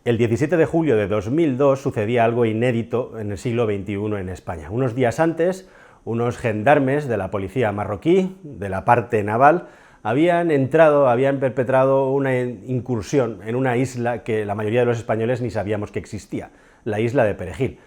El 17 de julio de 2002 sucedía algo inédito en el siglo XXI en España. Unos días antes, unos gendarmes de la policía marroquí, de la parte naval, habían perpetrado una incursión en una isla que la mayoría de los españoles ni sabíamos que existía, la isla de Perejil.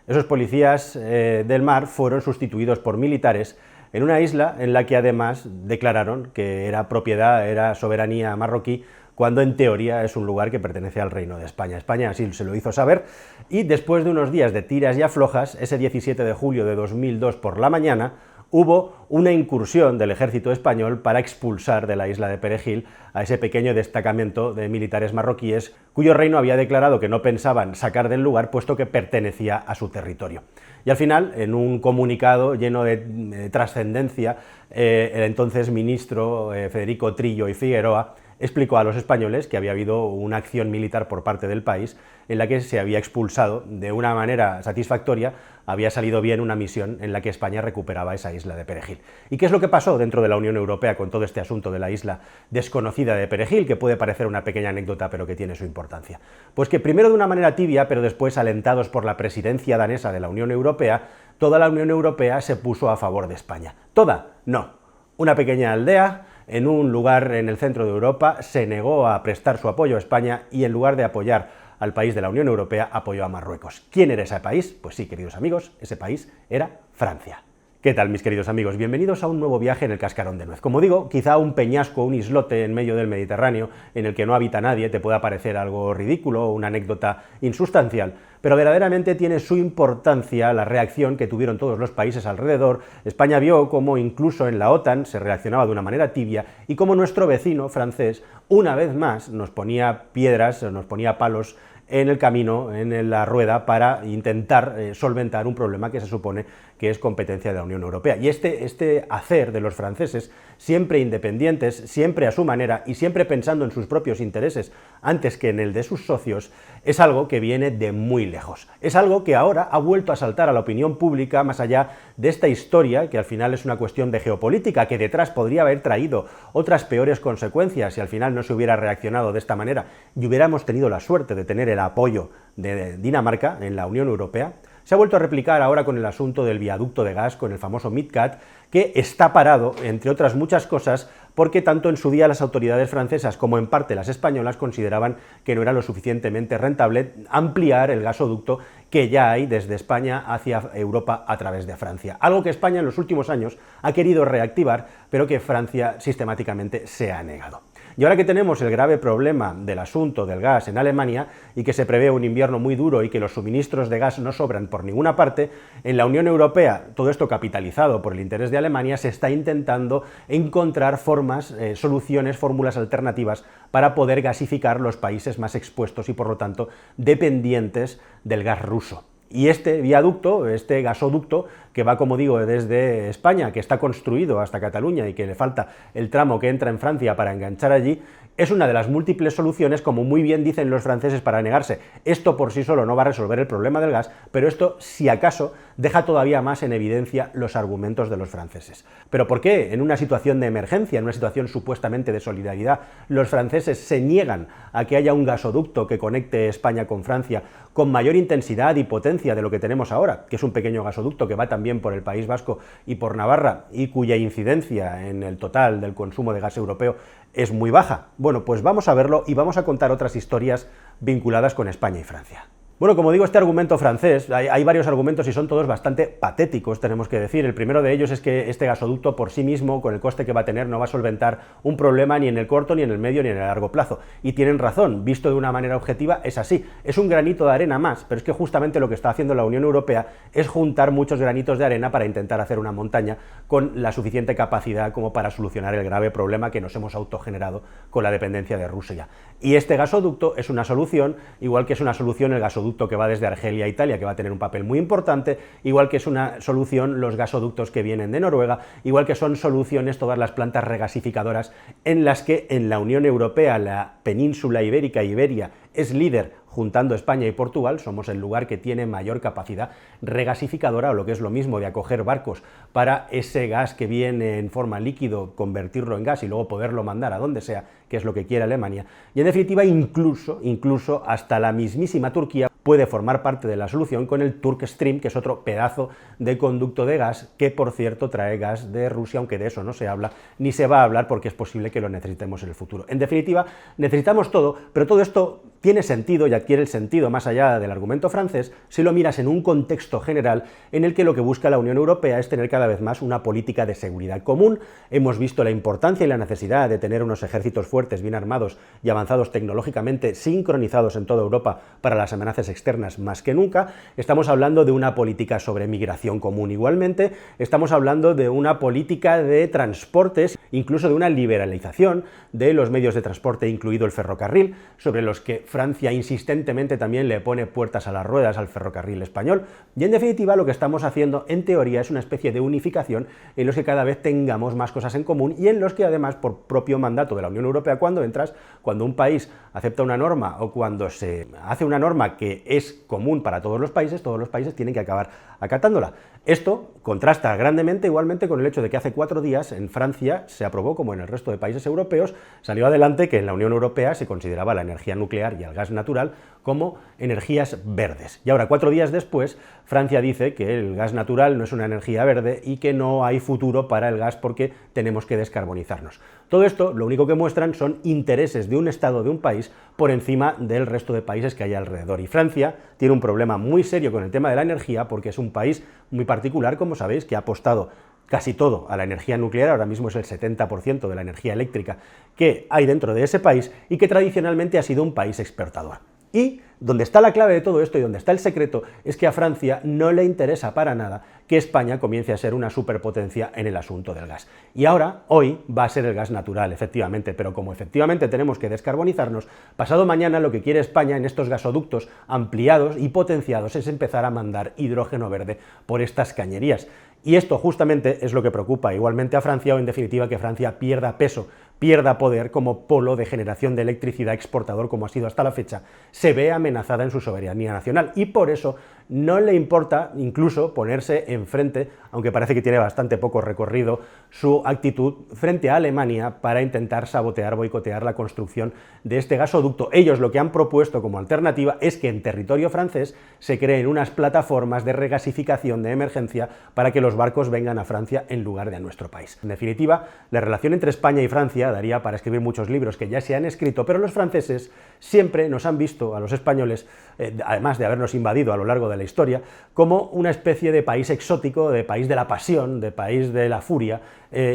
Esos policías del mar fueron sustituidos por militares en una isla en la que además declararon que era soberanía marroquí, cuando en teoría es un lugar que pertenece al Reino de España. España así se lo hizo saber, y después de unos días de tiras y aflojas, ese 17 de julio de 2002 por la mañana, hubo una incursión del ejército español para expulsar de la isla de Perejil a ese pequeño destacamento de militares marroquíes, cuyo reino había declarado que no pensaban sacar del lugar, puesto que pertenecía a su territorio. Y al final, en un comunicado lleno de trascendencia, el entonces ministro Federico Trillo y Figueroa explicó a los españoles que había habido una acción militar por parte del país en la que se había expulsado de una manera satisfactoria, había salido bien una misión en la que España recuperaba esa isla de Perejil. ¿Y qué es lo que pasó dentro de la Unión Europea con todo este asunto de la isla desconocida de Perejil, que puede parecer una pequeña anécdota pero que tiene su importancia? Pues que primero de una manera tibia, pero después alentados por la presidencia danesa de la Unión Europea, toda la Unión Europea se puso a favor de España. ¿Toda? No. Una pequeña aldea en un lugar en el centro de Europa se negó a prestar su apoyo a España y en lugar de apoyar al país de la Unión Europea apoyó a Marruecos. ¿Quién era ese país? Pues sí, queridos amigos, ese país era Francia. ¿Qué tal, mis queridos amigos? Bienvenidos a un nuevo viaje en el cascarón de nuez. Como digo, quizá un peñasco, un islote en medio del Mediterráneo en el que no habita nadie te pueda parecer algo ridículo o una anécdota insustancial, pero verdaderamente tiene su importancia la reacción que tuvieron todos los países alrededor. España vio cómo incluso en la OTAN se reaccionaba de una manera tibia y cómo nuestro vecino francés, una vez más, nos ponía piedras, nos ponía palos en el camino, en la rueda, para intentar solventar un problema que se supone que es competencia de la Unión Europea. Y este hacer de los franceses, siempre independientes, siempre a su manera y siempre pensando en sus propios intereses antes que en el de sus socios, es algo que viene de muy lejos. Es algo que ahora ha vuelto a saltar a la opinión pública, más allá de esta historia, que al final es una cuestión de geopolítica, que detrás podría haber traído otras peores consecuencias si al final no se hubiera reaccionado de esta manera y hubiéramos tenido la suerte de tener el apoyo de Dinamarca en la Unión Europea. Se ha vuelto a replicar ahora con el asunto del viaducto de gas, con el famoso MidCat, que está parado, entre otras muchas cosas, porque tanto en su día las autoridades francesas como en parte las españolas consideraban que no era lo suficientemente rentable ampliar el gasoducto que ya hay desde España hacia Europa a través de Francia. Algo que España en los últimos años ha querido reactivar, pero que Francia sistemáticamente se ha negado. Y ahora que tenemos el grave problema del asunto del gas en Alemania y que se prevé un invierno muy duro y que los suministros de gas no sobran por ninguna parte, en la Unión Europea, todo esto capitalizado por el interés de Alemania, se está intentando encontrar formas, soluciones, fórmulas alternativas para poder gasificar los países más expuestos y por lo tanto dependientes del gas ruso. Y este viaducto, este gasoducto, que va, como digo, desde España, que está construido hasta Cataluña y que le falta el tramo que entra en Francia para enganchar allí, es una de las múltiples soluciones, como muy bien dicen los franceses para negarse. Esto por sí solo no va a resolver el problema del gas, pero esto, si acaso, deja todavía más en evidencia los argumentos de los franceses. ¿Pero por qué? En una situación de emergencia, en una situación supuestamente de solidaridad, los franceses se niegan a que haya un gasoducto que conecte España con Francia con mayor intensidad y potencia de lo que tenemos ahora, que es un pequeño gasoducto que va también por el País Vasco y por Navarra y cuya incidencia en el total del consumo de gas europeo es muy baja. Bueno, pues vamos a verlo y vamos a contar otras historias vinculadas con España y Francia. Bueno, como digo, este argumento francés, hay varios argumentos y son todos bastante patéticos, tenemos que decir. El primero de ellos es que este gasoducto por sí mismo, con el coste que va a tener, no va a solventar un problema ni en el corto, ni en el medio, ni en el largo plazo. Y tienen razón, visto de una manera objetiva, es así. Es un granito de arena más, pero es que justamente lo que está haciendo la Unión Europea es juntar muchos granitos de arena para intentar hacer una montaña con la suficiente capacidad como para solucionar el grave problema que nos hemos autogenerado con la dependencia de Rusia. Y este gasoducto es una solución, igual que es una solución el gasoducto que va desde Argelia a Italia, que va a tener un papel muy importante, igual que es una solución los gasoductos que vienen de Noruega, igual que son soluciones todas las plantas regasificadoras en las que en la Unión Europea la península ibérica, Iberia, es líder juntando España y Portugal, somos el lugar que tiene mayor capacidad regasificadora, o lo que es lo mismo, de acoger barcos para ese gas que viene en forma líquido, convertirlo en gas y luego poderlo mandar a donde sea, que es lo que quiere Alemania. Y en definitiva, incluso hasta la mismísima Turquía puede formar parte de la solución con el Turk Stream, que es otro pedazo de conducto de gas, que por cierto trae gas de Rusia, aunque de eso no se habla, ni se va a hablar porque es posible que lo necesitemos en el futuro. En definitiva, necesitamos todo, pero todo esto tiene sentido y adquiere el sentido más allá del argumento francés si lo miras en un contexto general en el que lo que busca la Unión Europea es tener cada vez más una política de seguridad común. Hemos visto la importancia y la necesidad de tener unos ejércitos fuertes, bien armados y avanzados tecnológicamente, sincronizados en toda Europa para las amenazas externas más que nunca. Estamos hablando de una política sobre migración común igualmente, estamos hablando de una política de transportes, incluso de una liberalización de los medios de transporte, incluido el ferrocarril, sobre los que Francia insistentemente también le pone puertas a las ruedas al ferrocarril español, y en definitiva lo que estamos haciendo en teoría es una especie de unificación en los que cada vez tengamos más cosas en común y en los que además por propio mandato de la Unión Europea, cuando un país acepta una norma o cuando se hace una norma que es común para todos los países tienen que acabar acatándola. Esto contrasta grandemente igualmente con el hecho de que hace 4 días en Francia se aprobó, como en el resto de países europeos, salió adelante que en la Unión Europea se consideraba la energía nuclear y el gas natural como energías verdes. Y ahora, 4 días después, Francia dice que el gas natural no es una energía verde y que no hay futuro para el gas porque tenemos que descarbonizarnos. Todo esto lo único que muestran son intereses de un Estado, de un país, por encima del resto de países que hay alrededor. Y Francia tiene un problema muy serio con el tema de la energía porque es un país muy particular, como sabéis, que ha apostado casi todo a la energía nuclear, ahora mismo es el 70% de la energía eléctrica que hay dentro de ese país y que tradicionalmente ha sido un país exportador. Y donde está la clave de todo esto y donde está el secreto es que a Francia no le interesa para nada que España comience a ser una superpotencia en el asunto del gas. Y ahora, hoy, va a ser el gas natural, efectivamente, pero como efectivamente tenemos que descarbonizarnos, pasado mañana lo que quiere España en estos gasoductos ampliados y potenciados es empezar a mandar hidrógeno verde por estas cañerías. Y esto justamente es lo que preocupa igualmente a Francia, o en definitiva que Francia pierda peso, pierda poder como polo de generación de electricidad exportador como ha sido hasta la fecha, se ve amenazada en su soberanía nacional y por eso no le importa incluso ponerse enfrente, aunque parece que tiene bastante poco recorrido, su actitud frente a Alemania para intentar sabotear, boicotear la construcción de este gasoducto. Ellos lo que han propuesto como alternativa es que en territorio francés se creen unas plataformas de regasificación de emergencia para que los barcos vengan a Francia en lugar de a nuestro país. En definitiva, la relación entre España y Francia daría para escribir muchos libros que ya se han escrito, pero los franceses siempre nos han visto a los españoles, además de habernos invadido a lo largo de la historia, como una especie de país exótico, de país de la pasión, de país de la furia,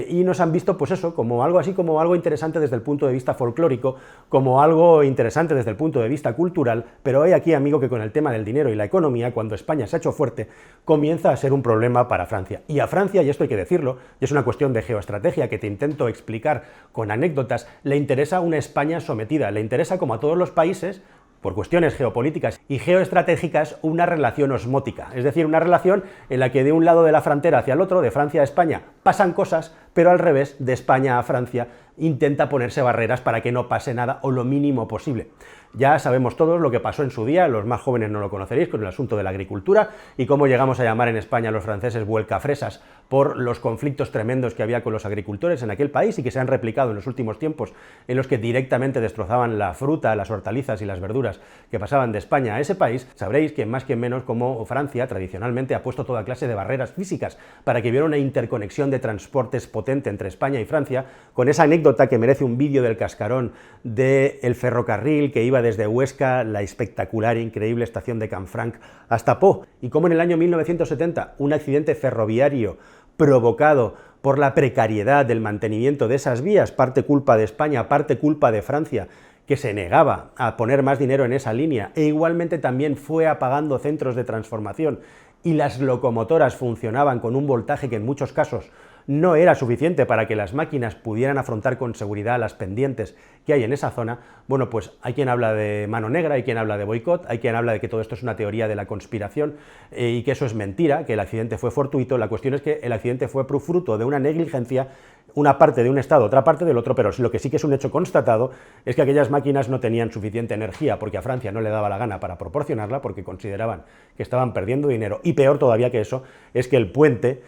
y nos han visto, pues eso, como algo así, como algo interesante desde el punto de vista folclórico, como algo interesante desde el punto de vista cultural, pero hay aquí, amigo, que con el tema del dinero y la economía, cuando España se ha hecho fuerte, comienza a ser un problema para Francia. Y a Francia, y esto hay que decirlo, y es una cuestión de geoestrategia que te intento explicar con anécdotas, le interesa una España sometida, le interesa, como a todos los países, por cuestiones geopolíticas y geoestratégicas, una relación osmótica, es decir, una relación en la que de un lado de la frontera hacia el otro, de Francia a España, pasan cosas, pero al revés, de España a Francia, intenta ponerse barreras para que no pase nada o lo mínimo posible. Ya sabemos todos lo que pasó en su día, los más jóvenes no lo conoceréis, con el asunto de la agricultura y cómo llegamos a llamar en España a los franceses vuelcafresas por los conflictos tremendos que había con los agricultores en aquel país y que se han replicado en los últimos tiempos, en los que directamente destrozaban la fruta, las hortalizas y las verduras que pasaban de España a ese país. Sabréis que más que menos como Francia tradicionalmente ha puesto toda clase de barreras físicas para que hubiera una interconexión de transportes potente entre España y Francia, con esa anécdota que merece un vídeo del cascarón del ferrocarril que iba desde Huesca, la espectacular e increíble estación de Canfranc, hasta Pau, y como en el año 1970 un accidente ferroviario provocado por la precariedad del mantenimiento de esas vías, parte culpa de España, parte culpa de Francia, que se negaba a poner más dinero en esa línea, e igualmente también fue apagando centros de transformación, y las locomotoras funcionaban con un voltaje que en muchos casos no era suficiente para que las máquinas pudieran afrontar con seguridad las pendientes que hay en esa zona. Bueno, pues hay quien habla de mano negra, hay quien habla de boicot, hay quien habla de que todo esto es una teoría de la conspiración y que eso es mentira, que el accidente fue fortuito. La cuestión es que el accidente fue fruto de una negligencia una parte de un estado, otra parte del otro, pero lo que sí que es un hecho constatado es que aquellas máquinas no tenían suficiente energía porque a Francia no le daba la gana para proporcionarla, porque consideraban que estaban perdiendo dinero, y peor todavía que eso, es que el puente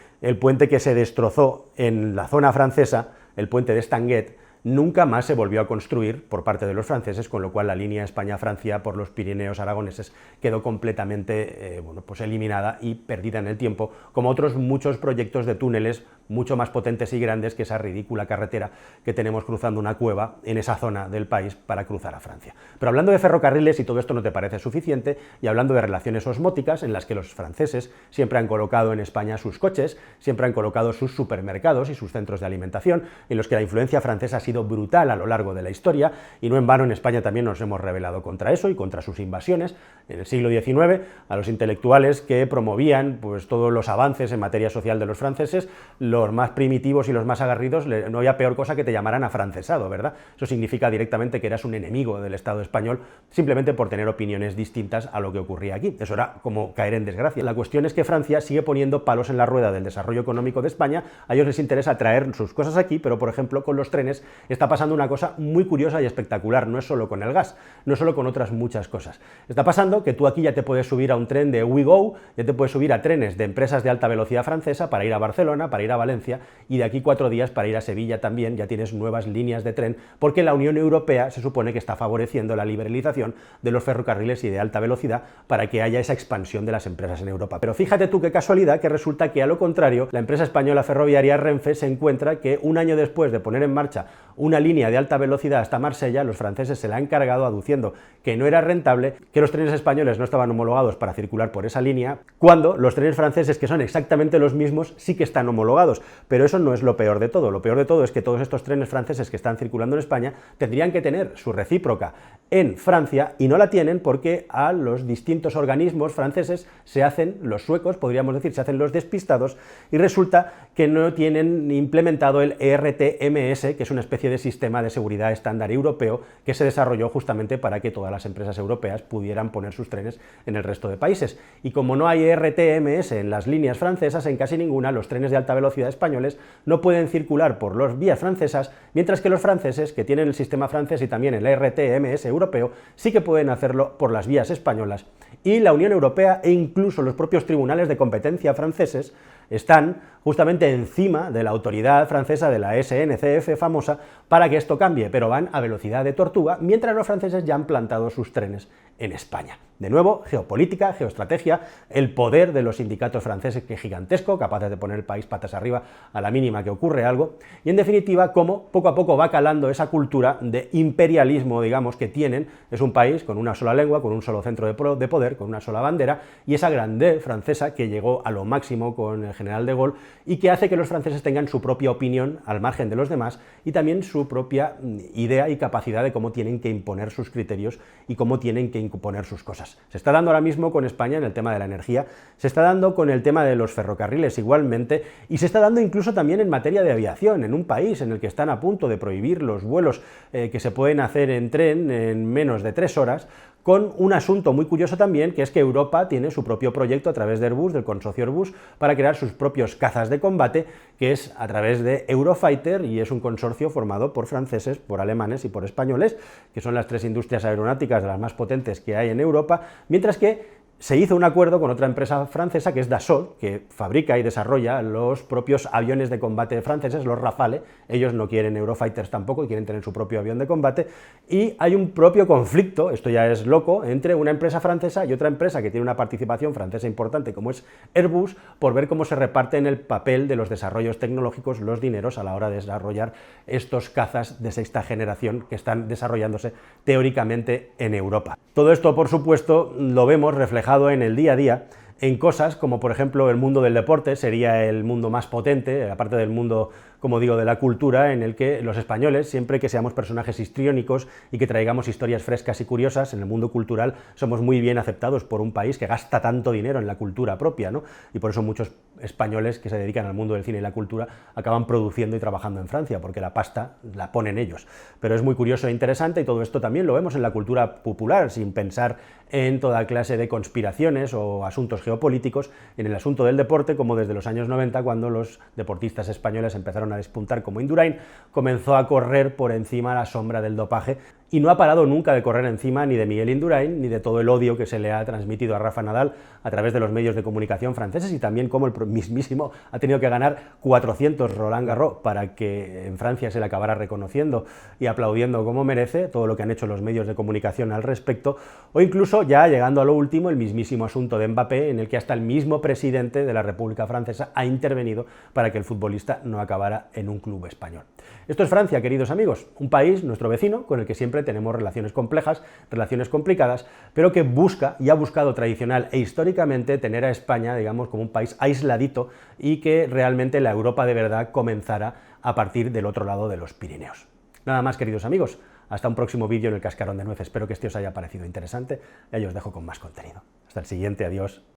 que se destrozó en la zona francesa, el puente de Stanguet, nunca más se volvió a construir por parte de los franceses, con lo cual la línea España-Francia por los Pirineos aragoneses quedó completamente pues eliminada y perdida en el tiempo, como otros muchos proyectos de túneles mucho más potentes y grandes que esa ridícula carretera que tenemos cruzando una cueva en esa zona del país para cruzar a Francia. Pero hablando de ferrocarriles, si todo esto no te parece suficiente, y hablando de relaciones osmóticas en las que los franceses siempre han colocado en España sus coches, siempre han colocado sus supermercados y sus centros de alimentación, en los que la influencia francesa ha sido brutal a lo largo de la historia, y no en vano en España también nos hemos rebelado contra eso y contra sus invasiones. En el siglo XIX, a los intelectuales que promovían pues todos los avances en materia social de los franceses, los más primitivos y los más agarridos, no había peor cosa que te llamaran afrancesado, ¿verdad? Eso significa directamente que eras un enemigo del Estado español, simplemente por tener opiniones distintas a lo que ocurría aquí. Eso era como caer en desgracia. La cuestión es que Francia sigue poniendo palos en la rueda del desarrollo económico de España. A ellos les interesa traer sus cosas aquí, pero por ejemplo con los trenes está pasando una cosa muy curiosa y espectacular. No es solo con el gas, no es solo con otras muchas cosas. Está pasando que tú aquí ya te puedes subir a un tren de WeGo, ya te puedes subir a trenes de empresas de alta velocidad francesa para ir a Barcelona, para ir a Valencia, y de aquí 4 días para ir a Sevilla también. Ya tienes nuevas líneas de tren, porque la Unión Europea se supone que está favoreciendo la liberalización de los ferrocarriles y de alta velocidad para que haya esa expansión de las empresas en Europa. Pero fíjate tú qué casualidad, que resulta que a lo contrario, la empresa española ferroviaria Renfe se encuentra que un año después de poner en marcha una línea de alta velocidad hasta Marsella, los franceses se la han cargado aduciendo que no era rentable, que los trenes españoles no estaban homologados para circular por esa línea, cuando los trenes franceses, que son exactamente los mismos, sí que están homologados. Pero eso no es lo peor de todo. Lo peor de todo es que todos estos trenes franceses que están circulando en España tendrían que tener su recíproca en Francia, y no la tienen porque a los distintos organismos franceses se hacen los suecos, podríamos decir, se hacen los despistados, y resulta que no tienen implementado el ERTMS, que es una especie de sistema de seguridad estándar europeo que se desarrolló justamente para que todas las empresas europeas pudieran poner sus trenes en el resto de países. Y como no hay ERTMS en las líneas francesas, en casi ninguna, los trenes de alta velocidad españoles no pueden circular por las vías francesas, mientras que los franceses, que tienen el sistema francés y también el ERTMS europeo, sí que pueden hacerlo por las vías españolas. Y la Unión Europea e incluso los propios tribunales de competencia franceses están justamente encima de la autoridad francesa, de la SNCF famosa, para que esto cambie, pero van a velocidad de tortuga, mientras los franceses ya han plantado sus trenes en España. De nuevo, geopolítica, geoestrategia, el poder de los sindicatos franceses, que es gigantesco, capaces de poner el país patas arriba a la mínima que ocurre algo, y en definitiva, cómo poco a poco va calando esa cultura de imperialismo, digamos, que tienen. Es un país con una sola lengua, con un solo centro de poder, con una sola bandera, y esa grandeur francesa que llegó a lo máximo con el general de Gaulle, y que hace que los franceses tengan su propia opinión al margen de los demás, y también su propia idea y capacidad de cómo tienen que imponer sus criterios y cómo tienen que imponer sus cosas. Se está dando ahora mismo con España en el tema de la energía, se está dando con el tema de los ferrocarriles igualmente, y se está dando incluso también en materia de aviación, en un país en el que están a punto de prohibir los vuelos que se pueden hacer en tren en menos de 3 horas, con un asunto muy curioso también, que es que Europa tiene su propio proyecto a través de Airbus, del consorcio Airbus, para crear sus propios cazas de combate, que es a través de Eurofighter, y es un consorcio formado por franceses, por alemanes y por españoles, que son las 3 industrias aeronáuticas de las más potentes que hay en Europa, mientras que se hizo un acuerdo con otra empresa francesa, que es Dassault, que fabrica y desarrolla los propios aviones de combate franceses, los Rafale. Ellos no quieren Eurofighters tampoco y quieren tener su propio avión de combate, y hay un propio conflicto, esto ya es loco, entre una empresa francesa y otra empresa que tiene una participación francesa importante como es Airbus, por ver cómo se reparten el papel de los desarrollos tecnológicos, los dineros a la hora de desarrollar estos cazas de 6ª generación que están desarrollándose teóricamente en Europa. Todo esto, por supuesto, lo vemos reflejado en el día a día, en cosas como, por ejemplo, el mundo del deporte. Sería el mundo más potente, aparte del mundo, como digo, de la cultura, en el que los españoles, siempre que seamos personajes histriónicos y que traigamos historias frescas y curiosas, en el mundo cultural somos muy bien aceptados por un país que gasta tanto dinero en la cultura propia, ¿no? Y por eso muchos españoles que se dedican al mundo del cine y la cultura acaban produciendo y trabajando en Francia, porque la pasta la ponen ellos. Pero es muy curioso e interesante, y todo esto también lo vemos en la cultura popular, sin pensar en toda clase de conspiraciones o asuntos geopolíticos, en el asunto del deporte, como desde los años 90, cuando los deportistas españoles empezaron empezaron a despuntar como Indurain, comenzó a correr por encima a la sombra del dopaje y no ha parado nunca de correr encima ni de Miguel Indurain, ni de todo el odio que se le ha transmitido a Rafa Nadal a través de los medios de comunicación franceses, y también como el mismísimo ha tenido que ganar 400 Roland Garros para que en Francia se le acabara reconociendo y aplaudiendo como merece todo lo que han hecho los medios de comunicación al respecto, o incluso ya llegando a lo último, el mismísimo asunto de Mbappé, en el que hasta el mismo presidente de la República Francesa ha intervenido para que el futbolista no acabara en un club español. Esto es Francia, queridos amigos, un país, nuestro vecino, con el que siempre tenemos relaciones complejas, relaciones complicadas, pero que busca y ha buscado tradicional e históricamente tener a España, digamos, como un país aisladito y que realmente la Europa de verdad comenzara a partir del otro lado de los Pirineos. Nada más, queridos amigos, hasta un próximo vídeo en el Cascarón de Nuez. Espero que este os haya parecido interesante y ahí os dejo con más contenido. Hasta el siguiente, adiós.